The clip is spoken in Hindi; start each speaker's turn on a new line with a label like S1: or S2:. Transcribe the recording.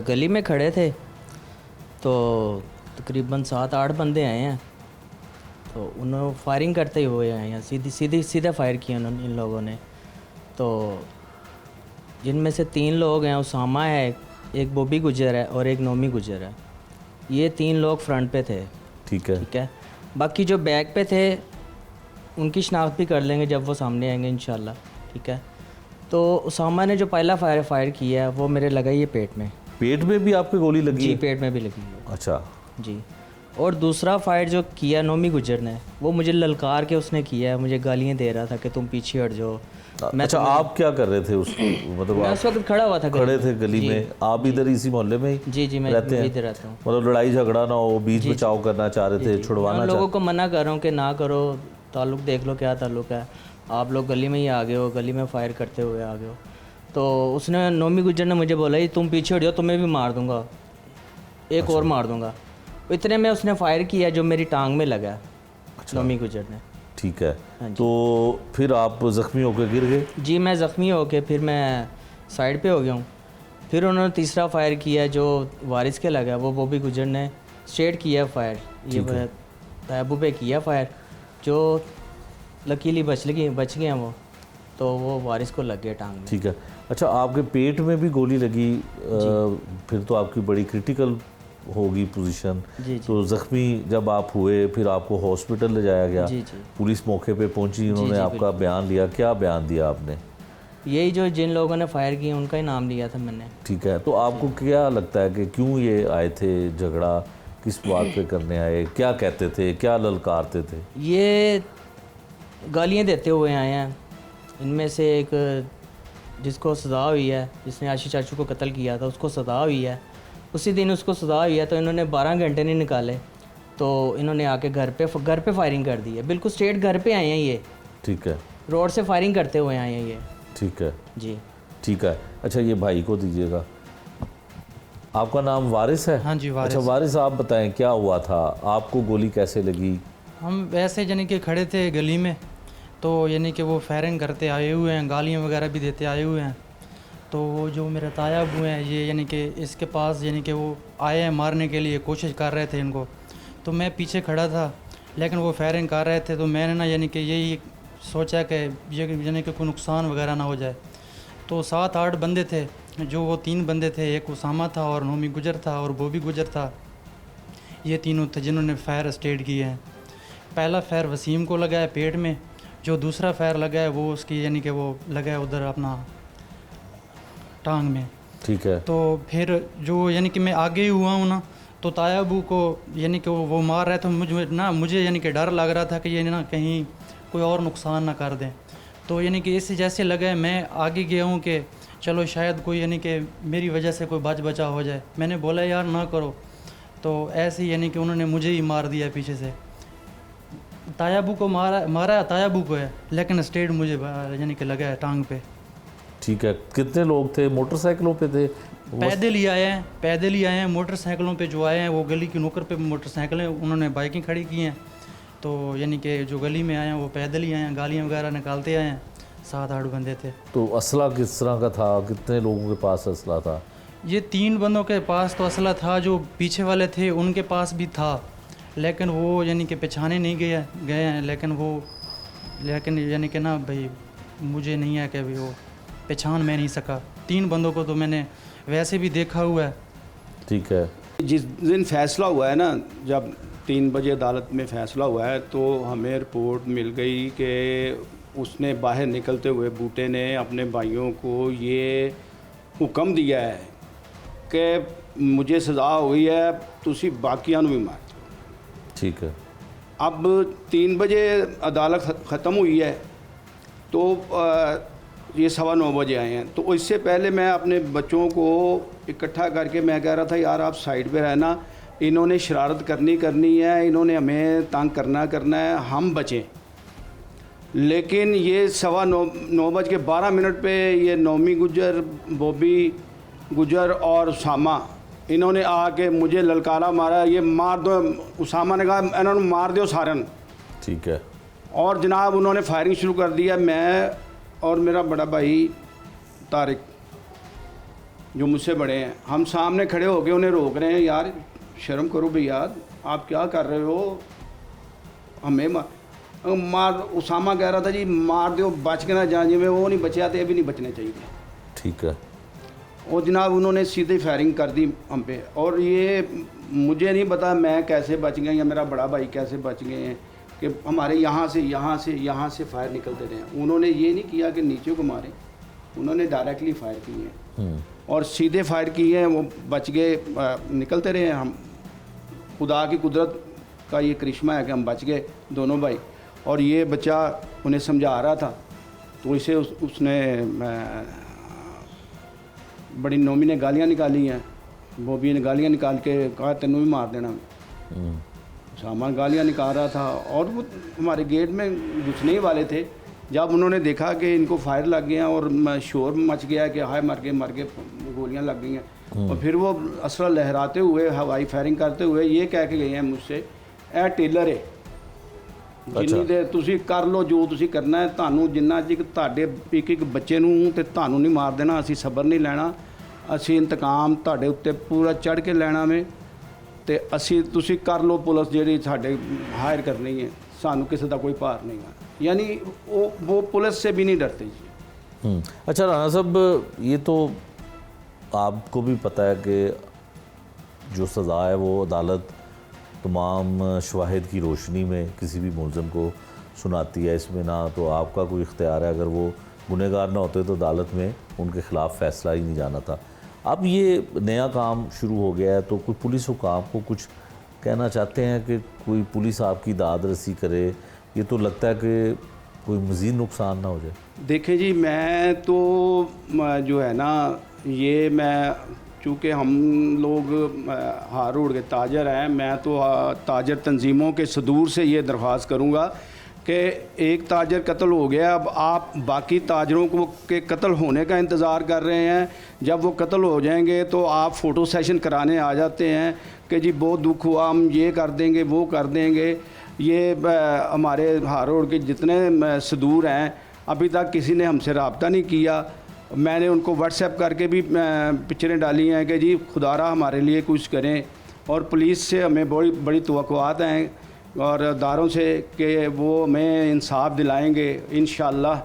S1: गली में खड़े थे तो तकरीबन 7-8 बंदे आए हैं, तो उन्होंने फायरिंग करते ही हुए आए हैं, सीधे फायर किया उन्होंने इन लोगों ने। तो जिनमें से 3 लोग हैं, उसामा है, एक बॉबी गुजर है और एक नोमी गुजर है। ये 3 लोग फ्रंट पे थे।
S2: ठीक है।
S1: बाकी जो बैक पे थे उनकी शनाख्त भी कर लेंगे जब वो सामने आएंगे इंशाल्लाह। ठीक है। तो उसामा ने जो पहला फायर किया है वो मेरे लगा ये पेट में।
S2: पेट में भी आपकी गोली लगी
S1: जी,
S2: है?
S1: पेट में भी लगी है।
S2: अच्छा
S1: जी। और दूसरा फायर जो किया नोमी गुजर ने, वो मुझे ललकार के उसने किया है, मुझे गालियाँ दे रहा था कि तुम पीछे हट जाओ।
S2: अच्छा, आप क्या कर रहे थे उस मतलब
S1: मैं
S2: आप
S1: उस वक्त खड़ा हुआ था,
S2: खड़े थे गली में? आप इधर इसी मोहल्ले में ही
S1: जी मैं
S2: रहते हैं?
S1: इधर रहता हूँ।
S2: मतलब लड़ाई झगड़ा ना हो, बीच बचाव करना चाह रहे थे, छुड़वाना
S1: मैं लोगों को मना कर रहा हूँ कि ना करो, ताल्लुक़ देख लो क्या ताल्लुक़ है, आप लोग गली में ही आ गए हो, गली में फायर करते हुए आ गए हो। तो उसने नोमी गुजर ने मुझे बोला ये तुम पीछे हट जाओ, तुम्हें भी मार दूंगा, एक और मार दूंगा। इतने में उसने फायर किया जो मेरी टांग में लगा। नोमी गुजर ने।
S2: ठीक है। तो फिर आप ज़ख्मी होकर गिर गए?
S1: जी, मैं ज़ख्मी होकर फिर मैं साइड पे हो गया हूँ। फिर उन्होंने तीसरा फायर किया जो वारिस के लगा, वो बॉबी गुजर ने स्ट्रेट किया फायर, ये तैयबू पे किया फायर, जो लकीली बच गए हैं वो, तो वो वारिस को लग गया टांग में।
S2: ठीक है। अच्छा, आपके पेट में भी गोली लगी, फिर तो आपकी बड़ी क्रिटिकल होगी पोजीशन। तो ज़ख्मी जब आप हुए फिर आपको हॉस्पिटल ले जाया गया। पुलिस मौके पे पहुंची, उन्होंने आपका बयान लिया। क्या बयान दिया आपने?
S1: यही जो जिन लोगों ने फायर किया उनका ही नाम लिया था मैंने।
S2: ठीक है। तो आपको क्या लगता है कि क्यों ये आए थे, झगड़ा किस बात पे करने आए, क्या कहते थे, क्या ललकारते थे?
S1: ये गालियाँ देते हुए आए हैं। इनमें से एक जिसको सज़ा हुई है, जिसने आशी चाचू को कत्ल किया था, उसको सज़ा हुई है, उसी दिन उसको सज़ा हुई है। तो इन्होंने 12 घंटे नहीं निकाले, तो इन्होंने आके घर पे फायरिंग कर दी है। बिल्कुल स्ट्रेट घर पे आए हैं ये। ठीक है। रोड से फायरिंग करते हुए आए हैं ये।
S2: ठीक है
S1: जी।
S2: ठीक है। अच्छा, ये भाई को दीजिएगा। आपका नाम वारिस है?
S3: हाँ जी, वारिस।
S2: अच्छा वारिस, आप बताएं क्या हुआ था, आपको गोली कैसे लगी?
S3: हम वैसे यानी कि खड़े थे गली में, तो यानी कि वो फायरिंग करते आए हुए हैं, गालियाँ वगैरह भी देते आए हुए हैं। तो वो जो मेरे ताया अबू हैं, ये यानी कि इसके पास यानी कि वो आए हैं मारने के लिए, कोशिश कर रहे थे इनको। तो मैं पीछे खड़ा था, लेकिन वो फायरिंग कर रहे थे, तो मैंने ना यानी कि यही सोचा कि ये यानी कि कोई नुकसान वगैरह ना हो जाए। तो 7-8 बंदे थे, जो वो 3 बंदे थे, एक उसामा था और नोमी गुजर था और बॉबी गुजर था। ये तीनों थे जिन्होंने फायर स्टेट किए हैं। पहला फायर वसीम को लगा है पेट में, जो दूसरा फायर लगा है वो उसकी यानी कि वो लगा है उधर अपना टांग में।
S2: ठीक है।
S3: तो फिर जो यानी कि मैं आगे ही हुआ हूँ ना, तो ताया अबू को यानी कि वो मार रहा था, मुझे यानी कि डर लग रहा था कि ये ना कहीं कोई और नुकसान ना कर दें। तो यानी कि इससे जैसे लगा है मैं आगे गया हूँ कि चलो शायद कोई यानी कि मेरी वजह से कोई बचा हो जाए। मैंने बोला यार ना करो, तो ऐसे ही यानी कि उन्होंने मुझे ही मार दिया पीछे से। ताया अबू को मारा ताया अबू को है, लेकिन स्टेट मुझे यानी कि लगा है टांग पे।
S2: ठीक है। कितने लोग थे? मोटरसाइकिलों पे थे?
S3: पैदल ही आए हैं। मोटरसाइकिलों पे जो आए हैं वो गली की नुक्कड़ पे मोटरसाइकिलें उन्होंने बाइकें खड़ी की हैं। तो यानी कि जो गली में आए हैं वो पैदल ही आए हैं, गालियाँ वगैरह निकालते आए हैं। 7-8 बंदे थे।
S2: तो असला किस तरह का था? कितने लोगों के पास असला था?
S3: ये 3 बंदों के पास तो असला था, जो पीछे वाले थे उनके पास भी था, लेकिन वो यानी कि पहचाने नहीं गए हैं। लेकिन यानी कि ना भाई मुझे नहीं है कि भाई वो पहचान मैं नहीं सका। 3 बंदों को तो मैंने वैसे भी देखा हुआ है।
S2: ठीक है।
S4: जिस दिन फैसला हुआ है ना, जब 3 बजे अदालत में फ़ैसला हुआ है, तो हमें रिपोर्ट मिल गई कि उसने बाहर निकलते हुए बूटे ने अपने भाइयों को ये हुक्म दिया है कि मुझे सज़ा हुई है, तुसी बाकियां नूं भी मार दो।
S2: ठीक है।
S4: अब 3 बजे अदालत ख़त्म हुई है, तो ये 9:15 बजे आए हैं। तो इससे पहले मैं अपने बच्चों को इकट्ठा करके मैं कह रहा था यार आप साइड पे रहना, इन्होंने शरारत करनी है, इन्होंने हमें तंग करना है, हम बचें। लेकिन ये 9:12 पे ये नोमी गुजर, बॉबी गुजर और उसामा, इन्होंने आके मुझे ललकारा मारा, ये मार दो। उसामा ने कहा इन्होंने मार दो सारन।
S2: ठीक है।
S4: और जनाब उन्होंने फायरिंग शुरू कर दिया। मैं और मेरा बड़ा भाई तारिक, जो मुझसे बड़े हैं, हम सामने खड़े होकर उन्हें रोक रहे हैं, यार शर्म करो भैया, आप क्या कर रहे हो, हमें मार। उसामा कह रहा था जी मार दो बच के ना जाए, जिमें वो नहीं बचे आते, ये भी नहीं बचने चाहिए।
S2: ठीक है।
S4: और जनाब उन्होंने सीधे फायरिंग कर दी हम पे, और ये मुझे नहीं पता मैं कैसे बच गए या मेरा बड़ा भाई कैसे बच गए हैं, कि हमारे यहाँ से फायर निकलते रहे। उन्होंने ये नहीं किया कि नीचे को मारे, उन्होंने डायरेक्टली फायर किए हैं और सीधे फायर किए हैं, वो बच गए, निकलते रहे। हम खुदा की कुदरत का ये करिश्मा है कि हम बच गए दोनों भाई। और ये बच्चा उन्हें समझा रहा था, तो इसे उसने बड़ी नोमी ने गालियाँ निकाली हैं, वो भी ने गालियाँ निकाल के कहा तेनों भी मार देना। सामान गालियाँ निकाल रहा था और वो हमारे गेट में घुसने ही वाले थे। जब उन्होंने देखा कि इनको फायर लग गया और शोर मच गया कि हाय मर गए, गोलियां लग गई हैं, और फिर वो असला लहराते हुए हवाई फायरिंग करते हुए ये कह के गए हैं मुझसे, ए टेलर है जिन्नी देर तुसी कर लो जो तुसी करना है, ਤੁਹਾਨੂੰ ਜਿੰਨਾ ਚਿਰ ਤੁਹਾਡੇ ਇੱਕ ਬੱਚੇ ਨੂੰ ਤੇ ਤੁਹਾਨੂੰ ਨਹੀਂ ਮਾਰ ਦੇਣਾ, ਅਸੀਂ ਸਬਰ ਨਹੀਂ ਲੈਣਾ, ਅਸੀਂ ਇੰਤਕਾਮ ਤੁਹਾਡੇ ਉੱਤੇ ਪੂਰਾ ਚੜ੍ਹ ਕੇ ਲੈਣਾ ਵੇ, ਤੇ ਅਸੀਂ ਤੁਸੀਂ ਕਰ ਲਓ ਪੁਲਿਸ ਜਿਹੜੀ ਸਾਡੇ ਹਾਇਰ ਕਰਨੀ ਹੈ, ਸਾਨੂੰ ਕਿਸੇ ਦਾ ਕੋਈ ਭਾਰ नहीं है। यानी वो पुलिस से भी नहीं डरते जी।
S2: अच्छा राना साहब, ये तो आपको भी पता है कि जो सज़ा है वो अदालत तमाम शवाहिद की रोशनी में किसी भी मुलज़म को सुनाती है, इसमें ना तो आपका कोई इख्तियार है, अगर वो गुनहगार ना होते तो अदालत में उनके ख़िलाफ़ फ़ैसला ही नहीं जाना था। अब ये नया काम शुरू हो गया है, तो कोई पुलिस हुकाम को कुछ कहना चाहते हैं कि कोई पुलिस आपकी दाद रसी करे, ये तो लगता है कि कोई मज़ीद नुकसान ना हो जाए।
S4: देखिए जी, मैं तो जो है ना, ये मैं चूँकि हम लोग हार रोड के ताजर हैं, मैं तो ताजर तंजीमों के सदूर से ये दरख्वास्त करूँगा कि एक ताजर कत्ल हो गया, अब आप बाकी ताजरों को के कत्ल होने का इंतज़ार कर रहे हैं। जब वो कत्ल हो जाएंगे तो आप फ़ोटो सेशन कराने आ जाते हैं कि जी बहुत दुख हुआ, हम ये कर देंगे वो कर देंगे। ये हमारे हार रोड के जितने सदूर हैं, अभी तक किसी ने हमसे रब्ता नहीं किया। मैंने उनको व्हाट्सएप करके भी पिक्चरें डाली हैं कि जी खुदारा हमारे लिए कुछ करें, और पुलिस से हमें बड़ी बड़ी तवक्कुआत हैं और अदारों से कि वो हमें इंसाफ दिलाएंगे इंशाअल्लाह।